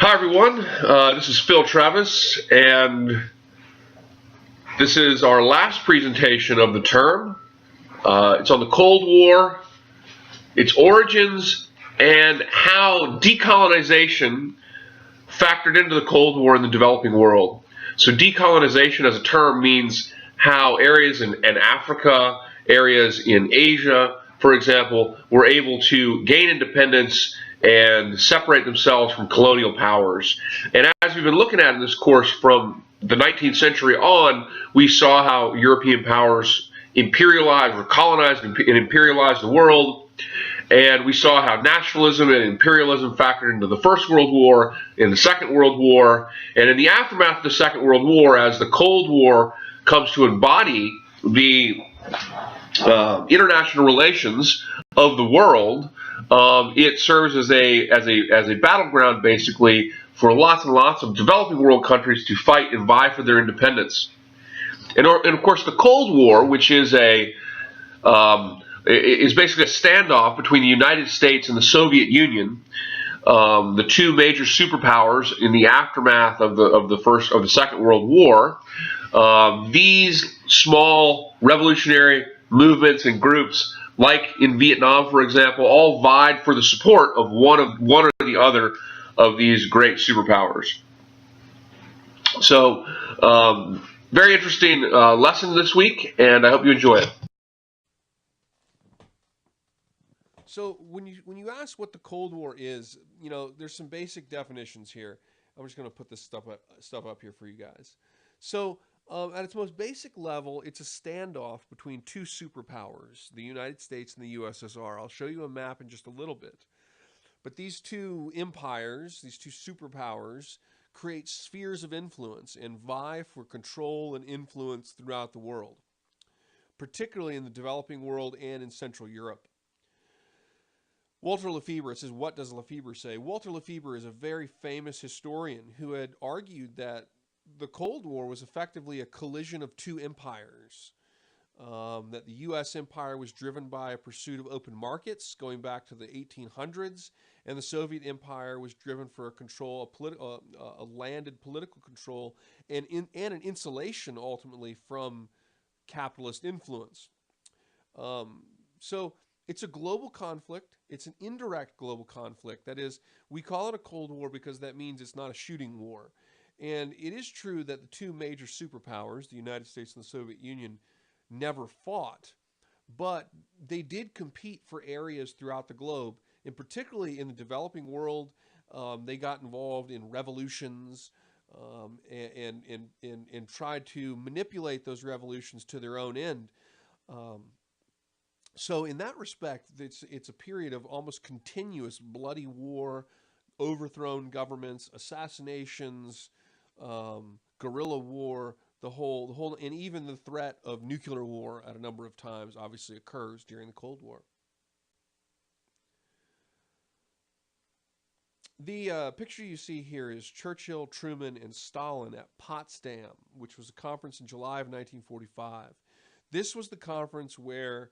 Hi everyone, this is Phil Travis, and this is our last presentation of the term. It's on the Cold War, its origins, and how decolonization factored into the Cold War in the developing world. So decolonization as a term means how areas in Africa, areas in Asia, for example, were able to gain independence and separate themselves from colonial powers. And as we've been looking at in this course from the 19th century on, we saw how European powers imperialized or colonized and imperialized the world. And we saw how nationalism and imperialism factored into the First World War, in the Second World War, and in the aftermath of the Second World War, as the Cold War comes to embody the international relations of the world. It serves as a battleground, basically, for lots and lots of developing world countries to fight and vie for their independence. And of course, the Cold War, which is basically a standoff between the United States and the Soviet Union, the two major superpowers in the aftermath of the Second World War. These small revolutionary movements and groups, like in Vietnam, for example, all vied for the support of one or the other of these great superpowers. So, very interesting lesson this week, and I hope you enjoy it. So when you ask what the Cold War is, there's some basic definitions here. I'm just going to put this stuff up here for you guys. So at its most basic level, it's a standoff between two superpowers, the United States and the USSR. I'll show you a map in just a little bit. But these two empires, these two superpowers, create spheres of influence and vie for control and influence throughout the world, particularly in the developing world and in Central Europe. Walter Lefebvre, it says, what does Lefebvre say? Walter Lefebvre is a very famous historian who had argued that the Cold War was effectively a collision of two empires. That the U.S. empire was driven by a pursuit of open markets going back to the 1800s, and the Soviet empire was driven for a landed political control and an insulation ultimately from capitalist influence. So it's a global conflict. It's an indirect global conflict. That is, we call it a Cold War because that means it's not a shooting war. And it is true that the two major superpowers, the United States and the Soviet Union, never fought, but they did compete for areas throughout the globe, and particularly in the developing world. They got involved in revolutions and tried to manipulate those revolutions to their own end. So in that respect, it's a period of almost continuous bloody war, overthrown governments, assassinations, guerrilla war, the whole, and even the threat of nuclear war at a number of times obviously occurs during the Cold War. The picture you see here is Churchill, Truman, and Stalin at Potsdam, which was a conference in July of 1945. This was the conference where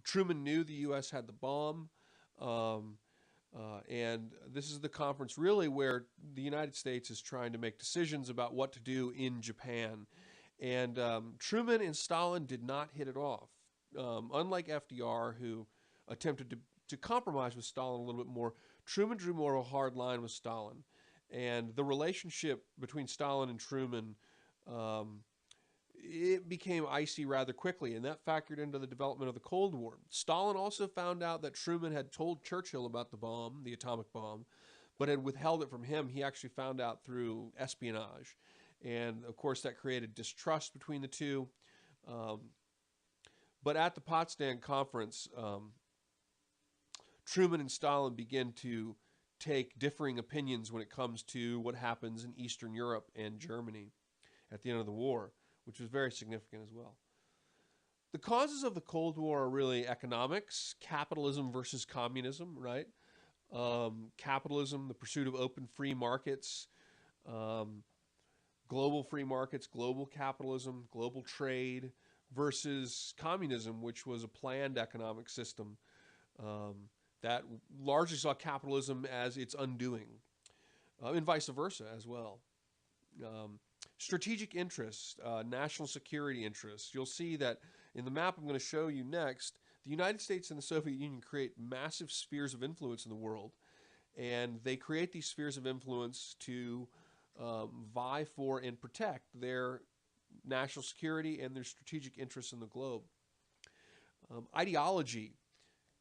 Truman knew the U.S. had the bomb, and this is the conference really where the United States is trying to make decisions about what to do in Japan. And Truman and Stalin did not hit it off. Unlike FDR, who attempted to compromise with Stalin a little bit more, Truman drew more of a hard line with Stalin. And the relationship between Stalin and Truman it became icy rather quickly, and that factored into the development of the Cold War. Stalin also found out that Truman had told Churchill about the bomb, the atomic bomb, but had withheld it from him. He actually found out through espionage. And, of course, that created distrust between the two. But at the Potsdam Conference, Truman and Stalin began to take differing opinions when it comes to what happens in Eastern Europe and Germany at the end of the war, which was very significant as well. The causes of the Cold War are really economics, capitalism versus communism, right? Capitalism, the pursuit of open free markets, global free markets, global capitalism, global trade, versus communism, which was a planned economic system that largely saw capitalism as its undoing. and vice versa as well. Um, Strategic interests, national security interests. You'll see that in the map I'm going to show you next, the United States and the Soviet Union create massive spheres of influence in the world. And they create these spheres of influence to vie for and protect their national security and their strategic interests in the globe. Ideology,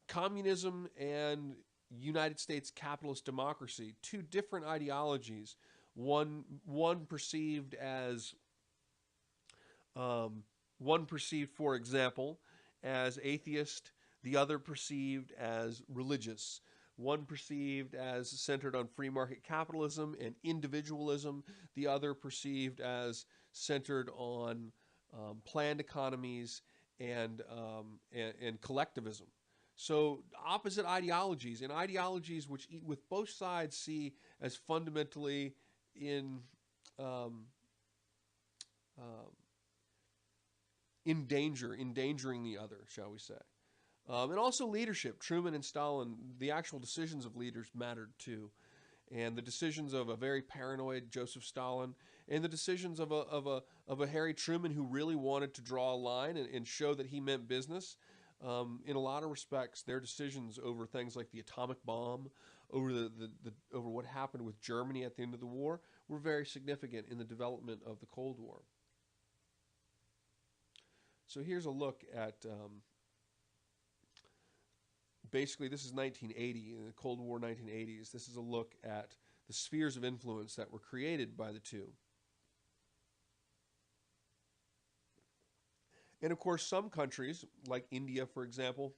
communism and United States capitalist democracy, two different ideologies. One perceived as one perceived, for example, as atheist, the other perceived as religious. One perceived as centered on free market capitalism and individualism, the other perceived as centered on planned economies and collectivism. So opposite ideologies, and ideologies which with both sides see as fundamentally in endangering the other, shall we say. And also leadership. Truman and Stalin, the actual decisions of leaders mattered too. And the decisions of a very paranoid Joseph Stalin and the decisions of a Harry Truman who really wanted to draw a line and show that he meant business. In a lot of respects, their decisions over things like the atomic bomb, over over what happened with Germany at the end of the war, were very significant in the development of the Cold War. So here's a look at basically, this is 1980, in the Cold War 1980s. This is a look at the spheres of influence that were created by the two. And of course, some countries, like India, for example,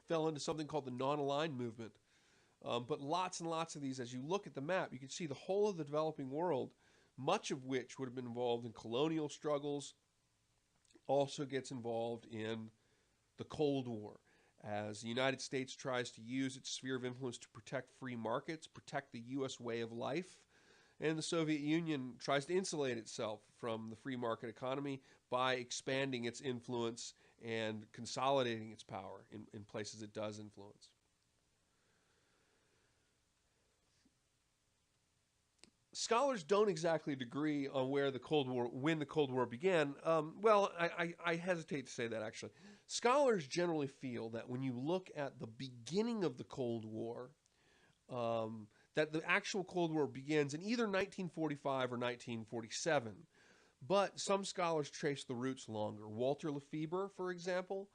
fell into something called the non-aligned movement. But lots and lots of these, as you look at the map, you can see the whole of the developing world, much of which would have been involved in colonial struggles, also gets involved in the Cold War, as the United States tries to use its sphere of influence to protect free markets, protect the U.S. way of life, and the Soviet Union tries to insulate itself from the free market economy by expanding its influence and consolidating its power in places it does influence. Scholars don't exactly agree on when the Cold War began. Well, I hesitate to say that, actually. Scholars generally feel that when you look at the beginning of the Cold War, that the actual Cold War begins in either 1945 or 1947. But some scholars trace the roots longer. Walter Lefebvre, for example,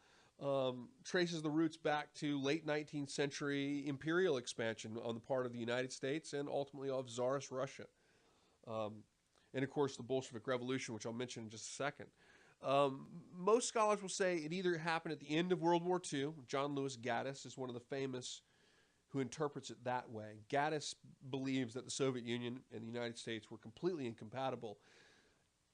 traces the roots back to late 19th century imperial expansion on the part of the United States and ultimately of Tsarist Russia. And of course, the Bolshevik Revolution, which I'll mention in just a second. Most scholars will say it either happened at the end of World War II. John Lewis Gaddis is one of the famous who interprets it that way. Gaddis believes that the Soviet Union and the United States were completely incompatible.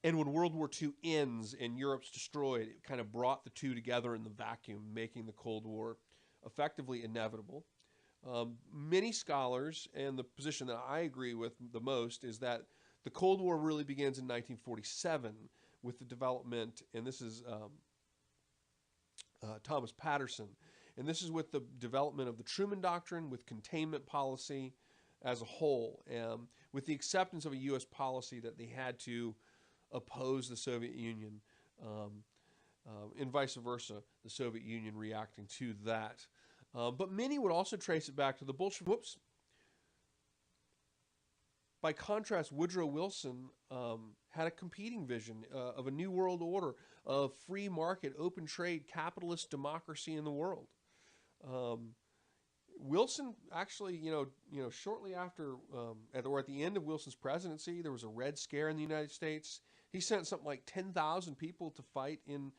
And when World War II ends and Europe's destroyed, it kind of brought the two together in the vacuum, making the Cold War effectively inevitable. Many scholars, and the position that I agree with the most, is that the Cold War really begins in 1947 with the development, and this is Thomas Patterson, and this is with the development of the Truman Doctrine, with containment policy as a whole, with the acceptance of a U.S. policy that they had to oppose the Soviet Union, and vice versa, the Soviet Union reacting to that. But many would also trace it back to the Bolsheviks. By contrast, Woodrow Wilson had a competing vision of a new world order of free market, open trade, capitalist democracy in the world. Wilson actually, shortly after, or at the end of Wilson's presidency, there was a Red Scare in the United States. He sent something like 10,000 people to fight in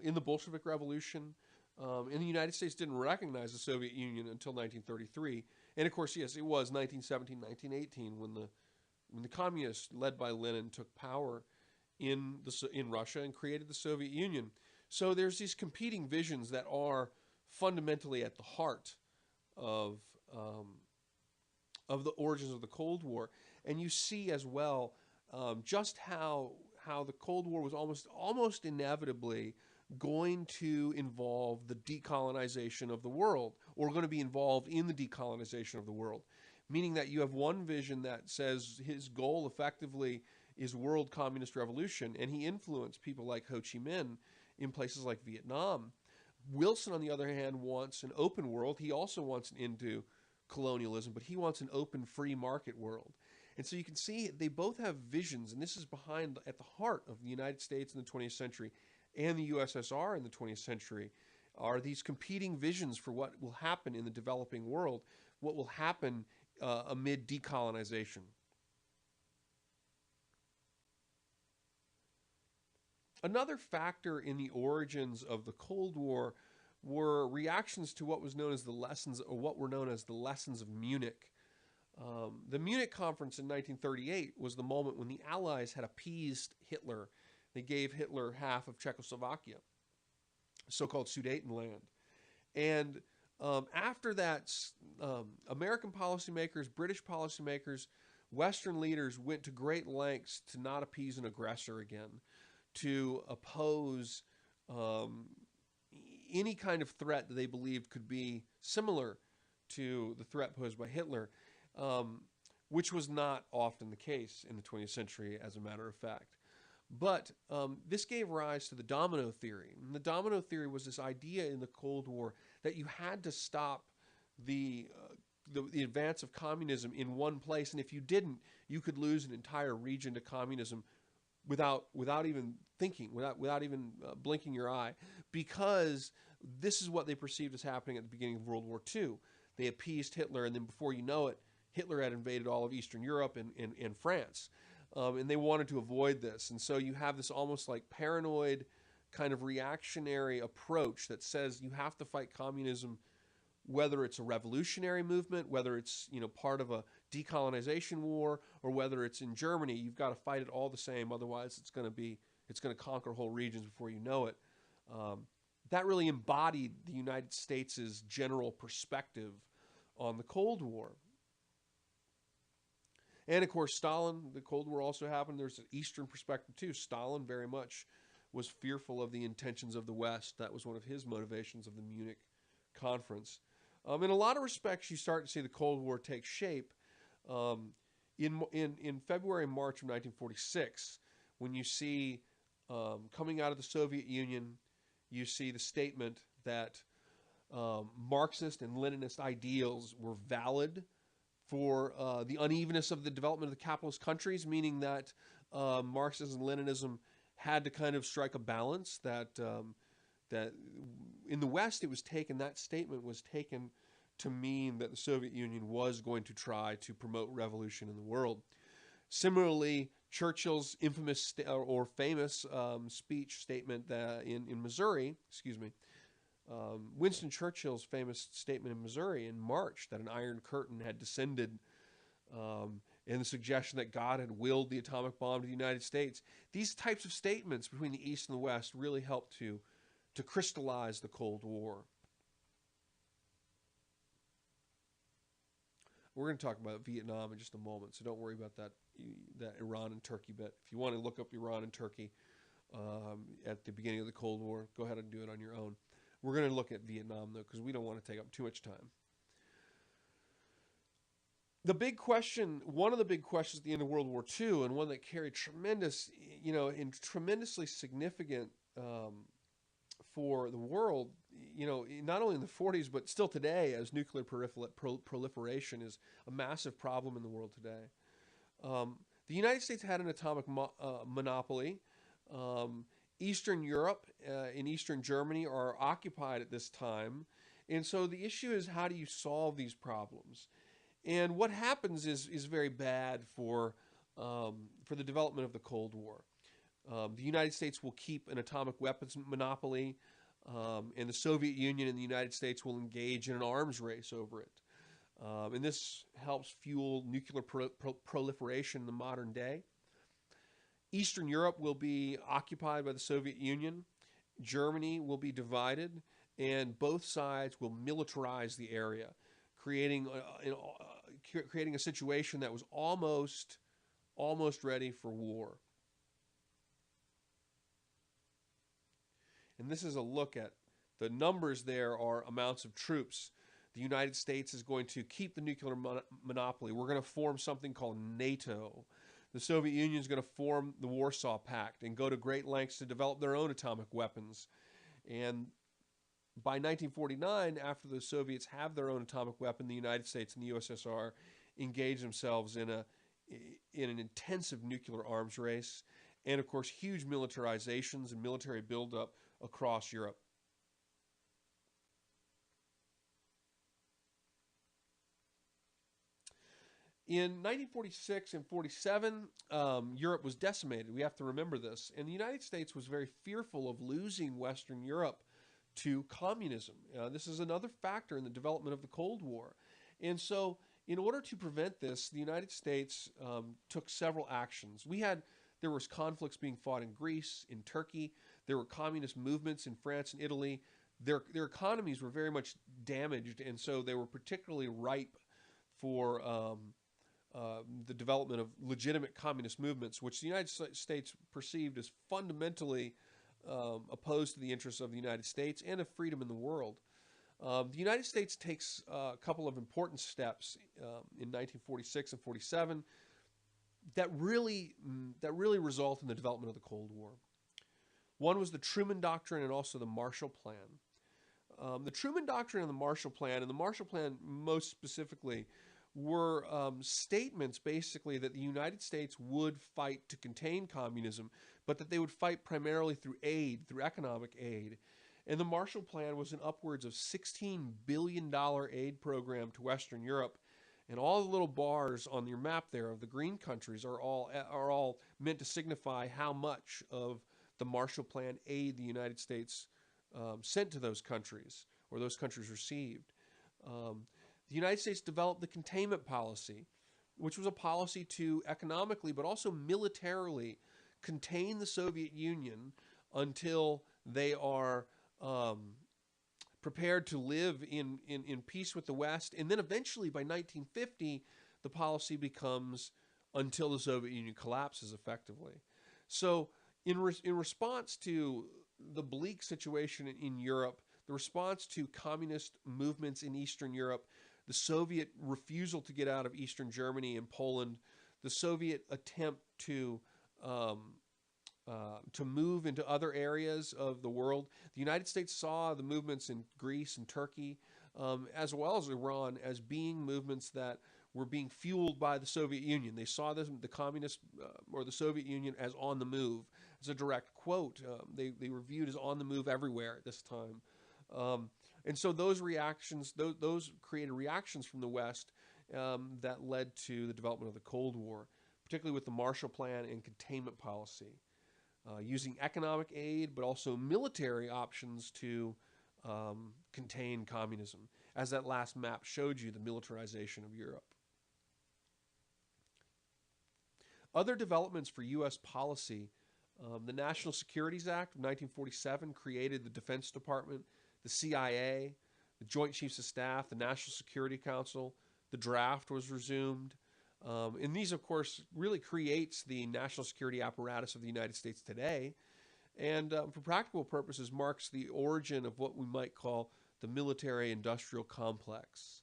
the Bolshevik Revolution. And the United States didn't recognize the Soviet Union until 1933. And of course, yes, it was 1917, 1918 when the communists, led by Lenin, took power in Russia and created the Soviet Union. So there's these competing visions that are fundamentally at the heart of the origins of the Cold War. And you see as well just how the Cold War was almost inevitably going to involve the decolonization of the world, or going to be involved in the decolonization of the world. meaning that you have one vision that says his goal effectively is world communist revolution, and he influenced people like Ho Chi Minh in places like Vietnam. Wilson, on the other hand, wants an open world. He also wants an end to colonialism, but he wants an open, free market world. And so you can see they both have visions, and this is behind, at the heart of the United States in the 20th century and the USSR in the 20th century, are these competing visions for what will happen in the developing world, what will happen amid decolonization. Another factor in the origins of the Cold War were reactions to what was known as the lessons, or what were known as the lessons of Munich. The Munich Conference in 1938 was the moment when the Allies had appeased Hitler. They gave Hitler half of Czechoslovakia, so-called Sudetenland. And after that, American policymakers, British policymakers, Western leaders went to great lengths to not appease an aggressor again, to oppose any kind of threat that they believed could be similar to the threat posed by Hitler, which was not often the case in the 20th century, as a matter of fact. But this gave rise to the Domino Theory. And the Domino Theory was this idea in the Cold War that you had to stop the advance of communism in one place, and if you didn't, you could lose an entire region to communism without even thinking, without even blinking your eye, because this is what they perceived as happening at the beginning of World War II. They appeased Hitler, and then before you know it, Hitler had invaded all of Eastern Europe and France. And they wanted to avoid this. And so you have this almost like paranoid kind of reactionary approach that says you have to fight communism, whether it's a revolutionary movement, whether it's, you know, part of a decolonization war, or whether it's in Germany. You've got to fight it all the same. Otherwise, it's going to conquer whole regions before you know it. That really embodied the United States' general perspective on the Cold War. And of course, Stalin, the Cold War also happened. There's an Eastern perspective too. Stalin very much was fearful of the intentions of the West. That was one of his motivations of the Munich Conference. In a lot of respects, you start to see the Cold War take shape in February and March of 1946, when you see coming out of the Soviet Union, you see the statement that Marxist and Leninist ideals were valid for the unevenness of the development of the capitalist countries, meaning that Marxism and Leninism had to kind of strike a balance, that in the West that statement was taken to mean that the Soviet Union was going to try to promote revolution in the world. Similarly, Churchill's infamous or famous statement in Missouri, Winston Churchill's famous statement in Missouri in March, that an iron curtain had descended, and the suggestion that God had willed the atomic bomb to the United States. These types of statements between the East and the West really helped to crystallize the Cold War. We're going to talk about Vietnam in just a moment, so don't worry about that Iran and Turkey bit. If you want to look up Iran and Turkey at the beginning of the Cold War, go ahead and do it on your own. We're going to look at Vietnam, though, because we don't want to take up too much time. The big question, one of the big questions at the end of World War II, and one that carried tremendously significant for the world, not only in the 40s, but still today, as nuclear proliferation is a massive problem in the world today. The United States had an atomic monopoly. Eastern Europe and Eastern Germany are occupied at this time. And so the issue is, how do you solve these problems? And what happens is very bad for the development of the Cold War. The United States will keep an atomic weapons monopoly, and the Soviet Union and the United States will engage in an arms race over it. And this helps fuel nuclear proliferation in the modern day. Eastern Europe will be occupied by the Soviet Union. Germany will be divided, and both sides will militarize the area, creating a situation that was almost ready for war. And this is a look at the numbers. There are amounts of troops. The United States is going to keep the nuclear monopoly. We're going to form something called NATO. The Soviet Union is going to form the Warsaw Pact and go to great lengths to develop their own atomic weapons. And by 1949, after the Soviets have their own atomic weapon, the United States and the USSR engage themselves in an intensive nuclear arms race, and of course huge militarizations and military buildup across Europe. In 1946 and 47, Europe was decimated. We have to remember this. And the United States was very fearful of losing Western Europe to communism. This is another factor in the development of the Cold War. And so in order to prevent this, the United States took several actions. There was conflicts being fought in Greece, in Turkey. There were communist movements in France and Italy. Their economies were very much damaged, and so they were particularly ripe for the development of legitimate communist movements, which the United States perceived as fundamentally opposed to the interests of the United States and of freedom in the world. The United States takes a couple of important steps in 1946 and 47 that really result in the development of the Cold War. One was the Truman Doctrine and also the Marshall Plan. The Truman Doctrine and the Marshall Plan most specifically, were statements basically that the United States would fight to contain communism, but that they would fight primarily through aid, through economic aid. And the Marshall Plan was an upwards of $16 billion aid program to Western Europe. And all the little bars on your map there of the green countries are all meant to signify how much of the Marshall Plan aid the United States sent to those countries, or those countries received. The United States developed the containment policy, which was a policy to economically but also militarily contain the Soviet Union until they are prepared to live in peace with the West. And then eventually by 1950, the policy becomes until the Soviet Union collapses effectively. So in response to the bleak situation in Europe, the response to communist movements in Eastern Europe, the Soviet refusal to get out of Eastern Germany and Poland, the Soviet attempt to move into other areas of the world. The United States saw the movements in Greece and Turkey, as well as Iran, as being movements that were being fueled by the Soviet Union. They saw the communist or the Soviet Union as on the move. It's a direct quote. They were viewed as on the move everywhere at this time. And so those reactions, those created reactions from the West that led to the development of the Cold War, particularly with the Marshall Plan and containment policy, using economic aid but also military options to contain communism, as that last map showed you, the militarization of Europe. Other developments for U.S. policy, the National Securities Act of 1947 created the Defense Department, the CIA, the Joint Chiefs of Staff, the National Security Council. The draft was resumed. And these, of course, really creates the national security apparatus of the United States today. And for practical purposes, marks the origin of what we might call the military-industrial complex,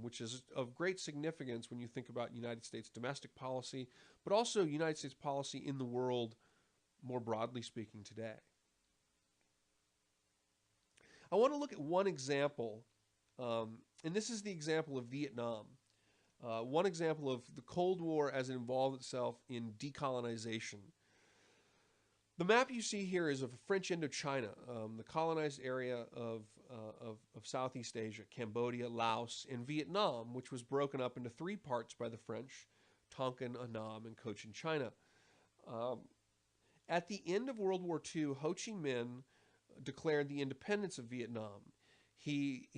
which is of great significance when you think about United States domestic policy, but also United States policy in the world, more broadly speaking, today. I want to look at one example, and this is the example of Vietnam. One example of the Cold War as it involved itself in decolonization. The map you see here is of French Indochina, the colonized area of Southeast Asia, Cambodia, Laos, and Vietnam, which was broken up into three parts by the French, Tonkin, Annam, and Cochin China. At the end of World War II, Ho Chi Minh declared the independence of Vietnam. He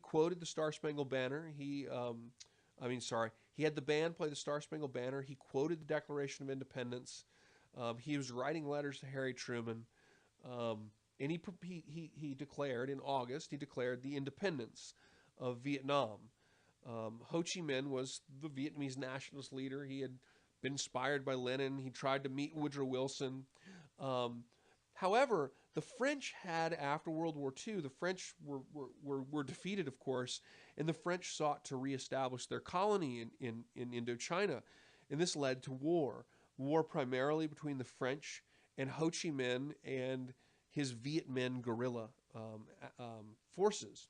quoted the Star-Spangled Banner. He had the band play the Star-Spangled Banner. He quoted the Declaration of Independence. He was writing letters to Harry Truman, and he declared in August. He declared the independence of Vietnam. Ho Chi Minh was the Vietnamese nationalist leader. He had been inspired by Lenin. He tried to meet Woodrow Wilson. However, the French had, after World War II, the French were defeated, of course, and the French sought to reestablish their colony in Indochina. And this led to war primarily between the French and Ho Chi Minh and his Viet Minh guerrilla forces.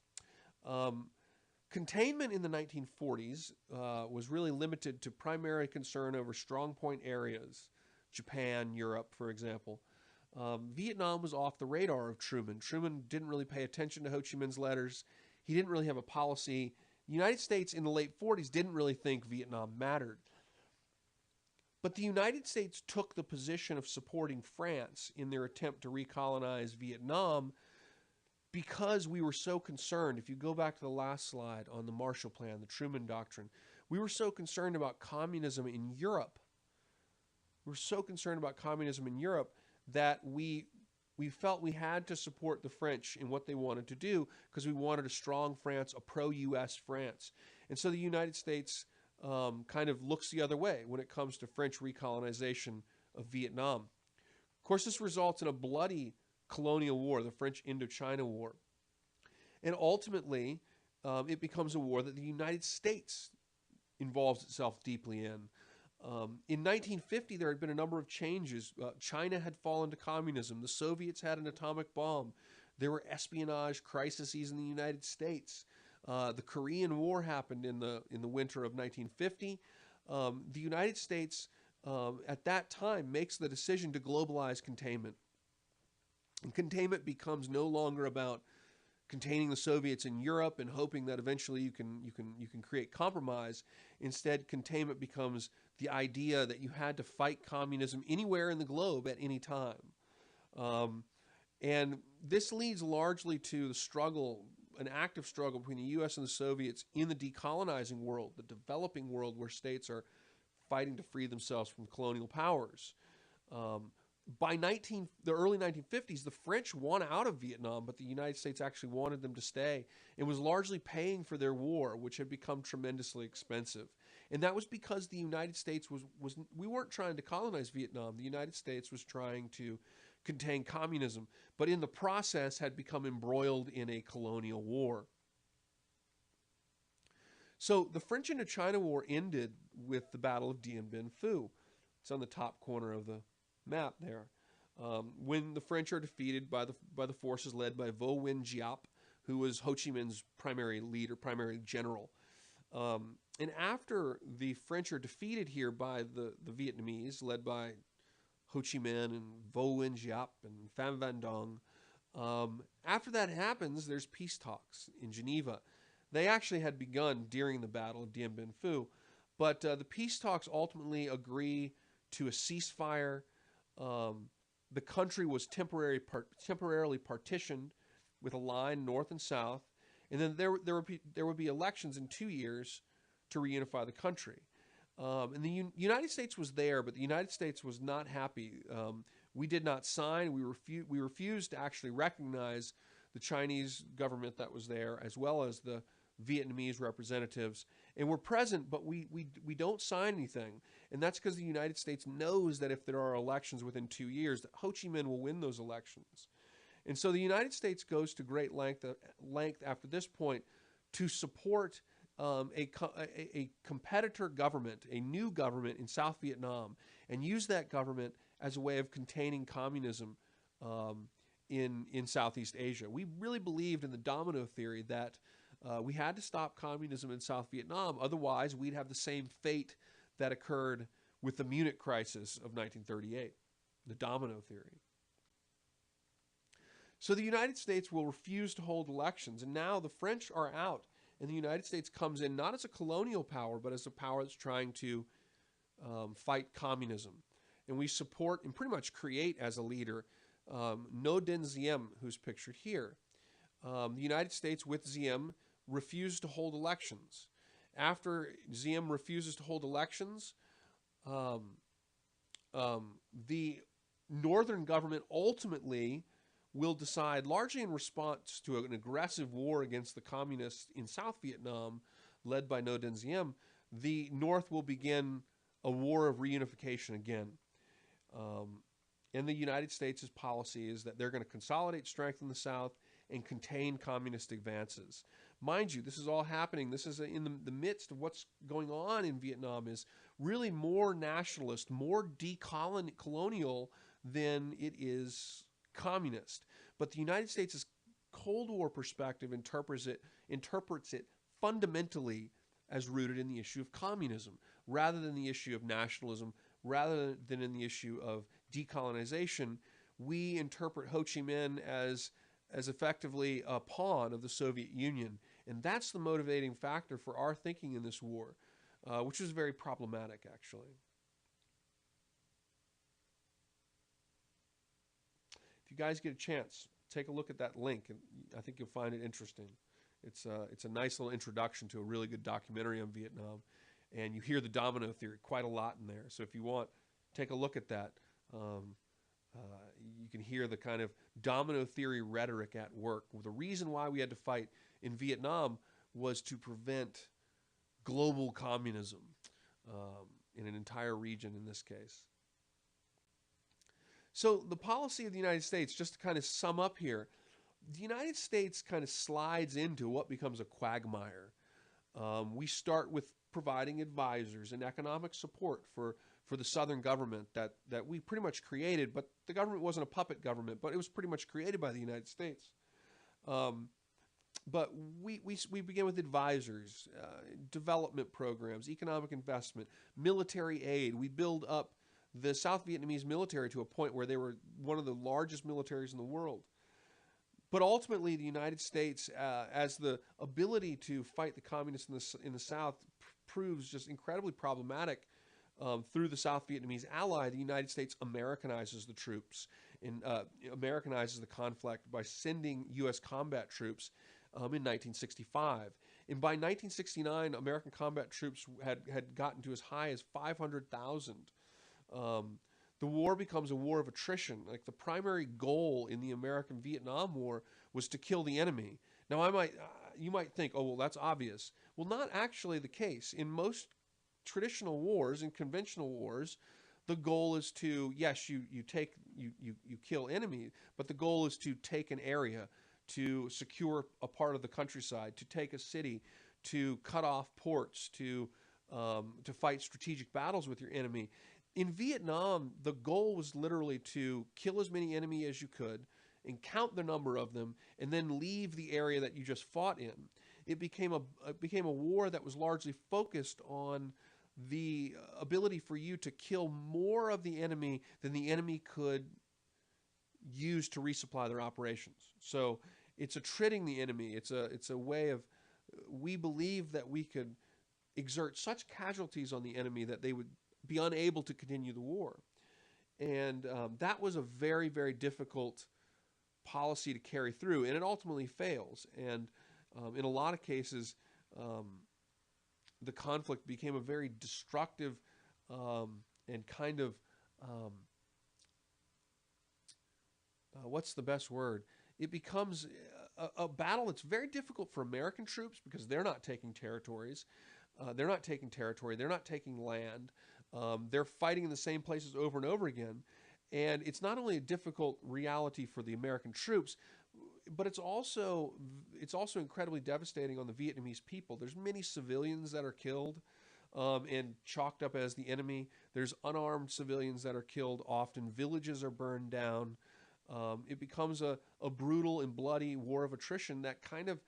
Containment in the 1940s was really limited to primary concern over strong point areas, Japan, Europe, for example. Vietnam was off the radar of Truman. Truman didn't really pay attention to Ho Chi Minh's letters. He didn't really have a policy. The United States in the late 40s didn't really think Vietnam mattered. But the United States took the position of supporting France in their attempt to recolonize Vietnam because we were so concerned. If you go back to the last slide on the Marshall Plan, the Truman Doctrine, we were so concerned about communism in Europe. We were so concerned about communism in Europe that we felt we had to support the French in what they wanted to do because we wanted a strong France, a pro-U.S. France. And so the United States kind of looks the other way when it comes to French recolonization of Vietnam. Of course, this results in a bloody colonial war, the French Indochina War. And ultimately, it becomes a war that the United States involves itself deeply in. In 1950, there had been a number of changes. China had fallen to communism. The Soviets had an atomic bomb. There were espionage crises in the United States. The Korean War happened in the winter of 1950. The United States, at that time, makes the decision to globalize containment. And containment becomes no longer about containing the Soviets in Europe and hoping that eventually you can create compromise. Instead, containment becomes the idea that you had to fight communism anywhere in the globe at any time. And this leads largely to the struggle, an active struggle between the U.S. and the Soviets in the decolonizing world, the developing world where states are fighting to free themselves from colonial powers. By the early 1950s, the French won out of Vietnam, but the United States actually wanted them to stay and was largely paying for their war, which had become tremendously expensive. And that was because the United States we weren't trying to colonize Vietnam. The United States was trying to contain communism, but in the process had become embroiled in a colonial war. So the French Indochina War ended with the Battle of Dien Bien Phu. It's on the top corner of the map there. When the French are defeated by the forces led by Vo Nguyen Giap, who was Ho Chi Minh's primary leader, primary general. And after the French are defeated here by the Vietnamese, led by Ho Chi Minh and Vo Nguyen Giap and Pham Van Dong, after that happens, there's peace talks in Geneva. They actually had begun during the Battle of Dien Bien Phu, but the peace talks ultimately agree to a ceasefire. The country was temporarily partitioned with a line north and south, and then there would be elections in 2 years to reunify the country. And the United States was there, but the United States was not happy. We did not sign. We refused to actually recognize the Chinese government that was there, as well as the Vietnamese representatives. And we're present, but we don't sign anything. And that's because the United States knows that if there are elections within 2 years, that Ho Chi Minh will win those elections. And so the United States goes to great length after this point to support a competitor government, a new government in South Vietnam, and use that government as a way of containing communism in Southeast Asia. We really believed in the Domino Theory that we had to stop communism in South Vietnam, otherwise we'd have the same fate that occurred with the Munich crisis of 1938, the Domino Theory. So the United States will refuse to hold elections, and now the French are out, and the United States comes in not as a colonial power, but as a power that's trying to fight communism. And we support and pretty much create as a leader No Den Diem, who's pictured here. The United States with Diem refused to hold elections. After Diem refuses to hold elections, the northern government ultimately will decide, largely in response to an aggressive war against the communists in South Vietnam, led by No Den Diem, the North will begin a war of reunification again. And the United States' policy is that they're going to consolidate strength in the South and contain communist advances. Mind you, this is all happening. This is in the midst of what's going on in Vietnam is really more nationalist, more decolonial than it is communist. But the United States' Cold War perspective interprets it fundamentally as rooted in the issue of communism, rather than the issue of nationalism, rather than in the issue of decolonization. We interpret Ho Chi Minh as effectively a pawn of the Soviet Union. And that's the motivating factor for our thinking in this war, which was very problematic, actually. If you guys get a chance, take a look at that link, and I think you'll find it interesting. It's a nice little introduction to a really good documentary on Vietnam, and you hear the Domino Theory quite a lot in there. So if you want, take a look at that. You can hear the kind of Domino Theory rhetoric at work. Well, the reason why we had to fight in Vietnam was to prevent global communism in an entire region in this case. So the policy of the United States, just to kind of sum up here, the United States kind of slides into what becomes a quagmire. We start with providing advisors and economic support for the Southern government that we pretty much created, but the government wasn't a puppet government, but it was pretty much created by the United States. But we begin with advisors, development programs, economic investment, military aid. We build up the South Vietnamese military to a point where they were one of the largest militaries in the world. But ultimately, the United States, as the ability to fight the communists in the South, proves just incredibly problematic. Through the South Vietnamese ally, the United States Americanizes the troops and Americanizes the conflict by sending U.S. combat troops in 1965. And by 1969, American combat troops had gotten to as high as 500,000. The war becomes a war of attrition. Like the primary goal in the American Vietnam War was to kill the enemy. Now, you might think, oh, well, that's obvious. Well, not actually the case. In most traditional wars and conventional wars, the goal is to, yes, you kill enemy, but the goal is to take an area, to secure a part of the countryside, to take a city, to cut off ports, to fight strategic battles with your enemy. In Vietnam, the goal was literally to kill as many enemy as you could and count the number of them and then leave the area that you just fought in. It became a war that was largely focused on the ability for you to kill more of the enemy than the enemy could use to resupply their operations. So it's attriting the enemy. It's a way of, we believe that we could exert such casualties on the enemy that they would be unable to continue the war. And that was a very, very difficult policy to carry through, and it ultimately fails. And in a lot of cases, the conflict became a very destructive and kind of, what's the best word? It becomes a battle that's very difficult for American troops because they're not taking territories. They're not taking territory. They're not taking land. They're fighting in the same places over and over again. And it's not only a difficult reality for the American troops, but it's also incredibly devastating on the Vietnamese people. There's many civilians that are killed and chalked up as the enemy. There's unarmed civilians that are killed often. Villages are burned down. It becomes a brutal and bloody war of attrition that kind of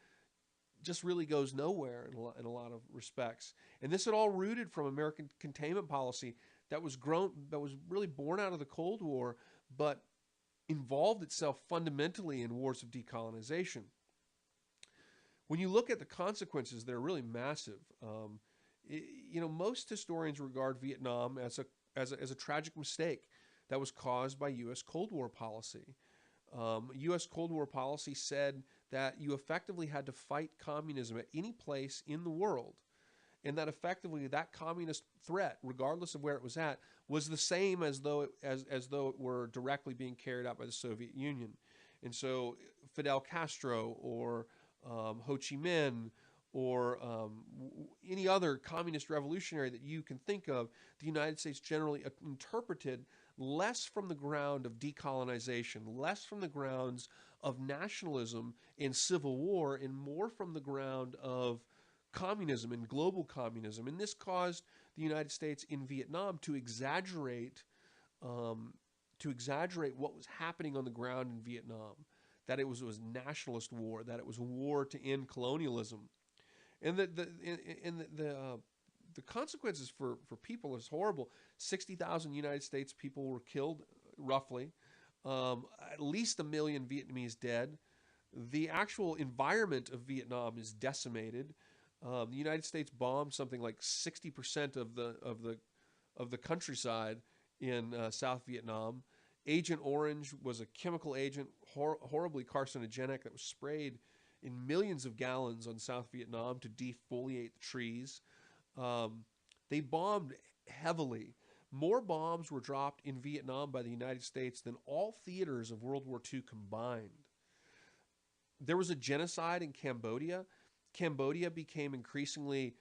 just really goes nowhere in a lot of respects. And this had all rooted from American containment policy that was really born out of the Cold War, but involved itself fundamentally in wars of decolonization. When you look at the consequences, they're really massive. Most historians regard Vietnam as a tragic mistake that was caused by U.S. Cold War policy. U.S. Cold War policy said that you effectively had to fight communism at any place in the world, and that effectively that communist threat, regardless of where it was at, was the same as though it were directly being carried out by the Soviet Union. And so Fidel Castro or Ho Chi Minh or any other communist revolutionary that you can think of, the United States generally interpreted less from the ground of decolonization, less from the grounds of nationalism and civil war, and more from the ground of communism and global communism. And this caused the United States in Vietnam to exaggerate what was happening on the ground in Vietnam, that it was a nationalist war, that it was a war to end colonialism, and the consequences for people is horrible. 60,000 United States people were killed, roughly. At least 1 million Vietnamese dead. The actual environment of Vietnam is decimated. The United States bombed something like 60% of the countryside in South Vietnam. Agent Orange was a chemical agent, horribly carcinogenic, that was sprayed in millions of gallons on South Vietnam to defoliate the trees. They bombed heavily. More bombs were dropped in Vietnam by the United States than all theaters of World War II combined. There was a genocide in Cambodia. Cambodia became increasingly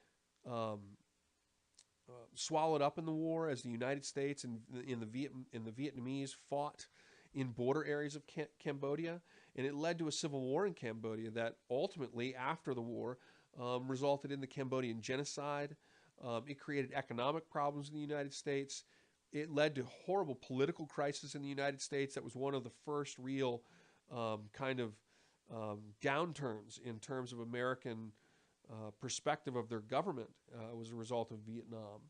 swallowed up in the war as the United States and the Vietnamese fought in border areas of Cambodia, and it led to a civil war in Cambodia that ultimately, after the war, resulted in the Cambodian genocide. It created economic problems in the United States. It led to horrible political crisis in the United States. That was one of the first real downturns in terms of American perspective of their government was a result of Vietnam.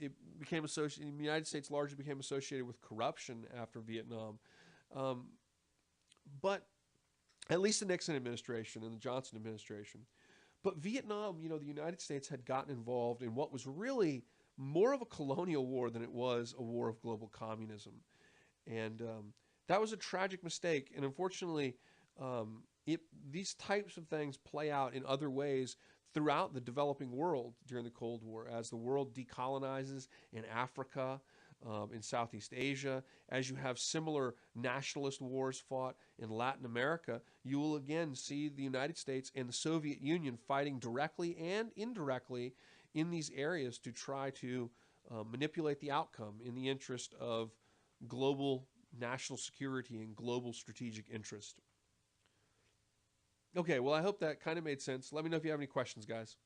It became associated. The United States largely became associated with corruption after Vietnam, but at least the Nixon administration and the Johnson administration. But Vietnam, the United States had gotten involved in what was really more of a colonial war than it was a war of global communism, and that was a tragic mistake. And unfortunately, these types of things play out in other ways throughout the developing world during the Cold War, as the world decolonizes in Africa, in Southeast Asia. As you have similar nationalist wars fought in Latin America, you will again see the United States and the Soviet Union fighting directly and indirectly in these areas to try to manipulate the outcome in the interest of global national security and global strategic interest. Okay, well, I hope that kind of made sense. Let me know if you have any questions, guys.